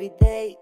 every day.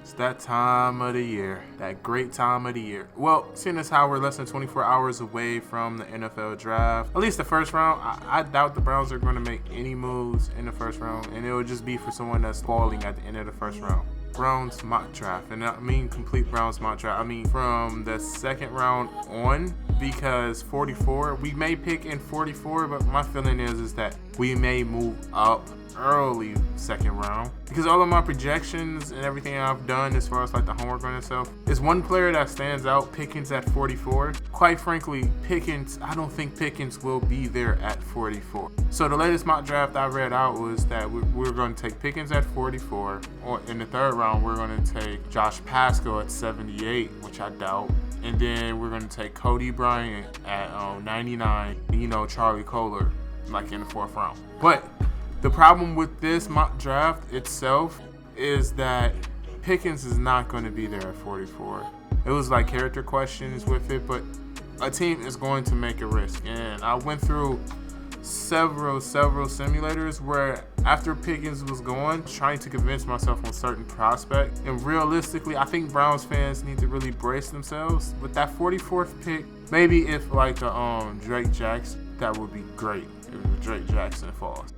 It's that time of the year, that great time of the year. Well, seeing as how we're less than 24 hours away from the NFL draft, at least the first round, I doubt the Browns are going to make any moves in the first round, and it will just be for someone that's falling at the end of the first round. Browns mock draft, and I mean complete Browns mock draft. I mean from the second round on, because 44, we may pick in 44, but my feeling is that we may move up early second round, because all of my projections and everything I've done as far as like the homework on itself is one player that stands out, Pickens at 44. Quite frankly, Pickens, I don't think Pickens will be there at 44. So the latest mock draft I read out was that we're going to take Pickens at 44, or in the third round we're going to take Josh Pascal at 78, which I doubt. And then we're going to take Cody Bryant at 99, and Charlie Kohler like in the fourth round. But the problem with this mock draft itself is that Pickens is not going to be there at 44. It was like character questions with it, but a team is going to make a risk. And I went through several simulators where after Pickens was gone, trying to convince myself on certain prospects. And realistically, I think Browns fans need to really brace themselves with that 44th pick. Maybe if like Drake Jackson, that would be great if Drake Jackson falls.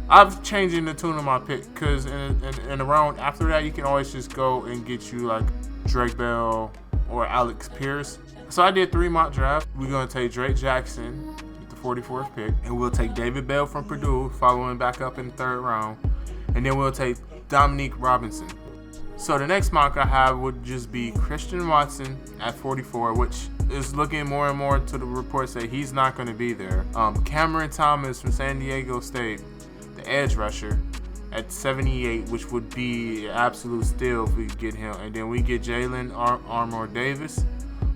I'm changing the tune of my pick, because in the round after that, you can always just go and get you like Drake Bell or Alex Pierce. So I did 3 mock drafts. We're going to take Drake Jackson with the 44th pick, and we'll take David Bell from Purdue, following back up in the third round, and then we'll take Dominique Robinson. So the next mock I have would just be Christian Watson at 44, which is looking more and more to the reports that he's not going to be there. Cameron Thomas from San Diego State, the edge rusher, at 78, which would be an absolute steal if we get him. And then we get Jalen Armour Davis,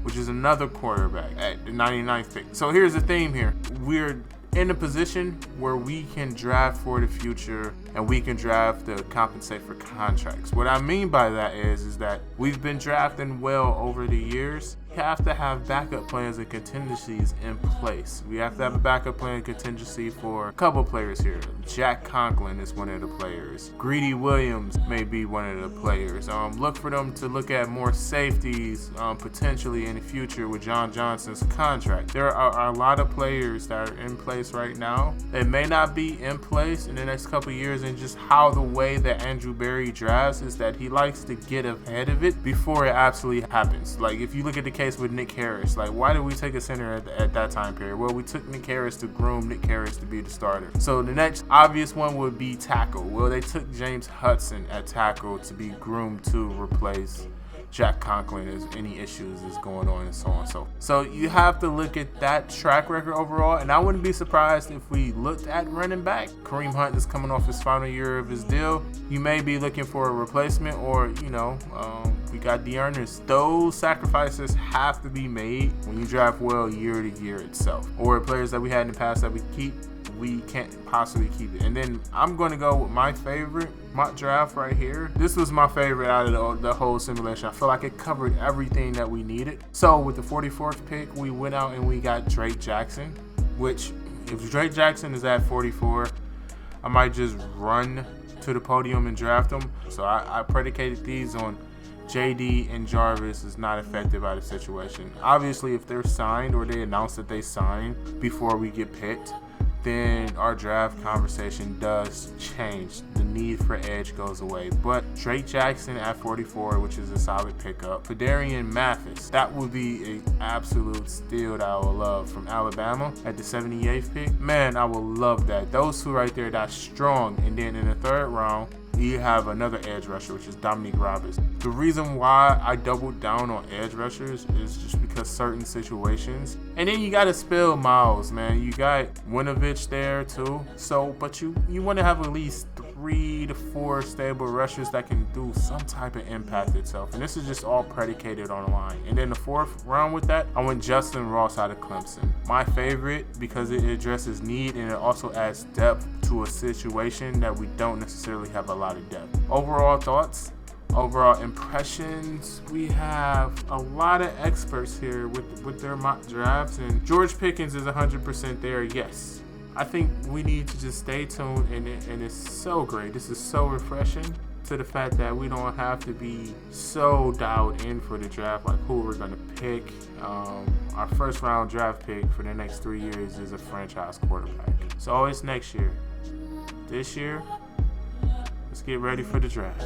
which is another quarterback, at the 99th pick. So here's the theme here. We're in a position where we can draft for the future, and we can draft to compensate for contracts. What I mean by that is that we've been drafting well over the years. We have to have backup plans and contingencies in place. We have to have a backup plan and contingency for a couple players here. Jack Conklin is one of the players. Greedy Williams may be one of the players. Look for them to look at more safeties potentially in the future with John Johnson's contract. There are a lot of players that are in place right now that may not be in place in the next couple of years, and just how the way that Andrew Berry drafts is that he likes to get ahead of it before it absolutely happens. Like if you look at the case with Nick Harris, like why did we take a center at that time period? Well, we took Nick Harris to groom Nick Harris to be the starter. So the next obvious one would be tackle. Well, they took James Hudson at tackle to be groomed to replace Jack Conklin as any issues is going on, and so on. So you have to look at that track record overall, and I wouldn't be surprised if we looked at running back. Kareem Hunt is coming off his final year of his deal. You may be looking for a replacement, or we got D'Ernest. Those sacrifices have to be made when you draft well year to year itself. Or players that we had in the past that we can't possibly keep it. And then I'm going to go with my favorite mock draft right here. This was my favorite out of the whole simulation. I feel like it covered everything that we needed. So with the 44th pick, we went out and we got Drake Jackson, which if Drake Jackson is at 44, I might just run to the podium and draft him. So I predicated these on JD and Jarvis is not affected by the situation. Obviously, if they're signed or they announce that they signed before we get picked, then our draft conversation does change. The need for edge goes away. But Drake Jackson at 44, which is a solid pickup. Phidarian Mathis, that would be an absolute steal that I would love, from Alabama at the 78th pick. Man, I would love that. Those two right there, that's strong. And then in the third round, you have another edge rusher, which is Dominique Robinson. The reason why I doubled down on edge rushers is just because certain situations. And then you got to spill Miles, man. You got Winovich there too. So, but you want to have at least 3 to 4 stable rushers that can do some type of impact itself. And this is just all predicated on the line. And then the fourth round with that, I went Justin Ross out of Clemson. My favorite because it addresses need and it also adds depth to a situation that we don't necessarily have a lot of depth. Overall thoughts, overall impressions, we have a lot of experts here with their mock drafts, and George Pickens is 100% there, yes. I think we need to just stay tuned, and it's so great. This is so refreshing to the fact that we don't have to be so dialed in for the draft, like who we're going to pick. Our first round draft pick for the next 3 years is a franchise quarterback. So it's next year. This year, let's get ready for the draft.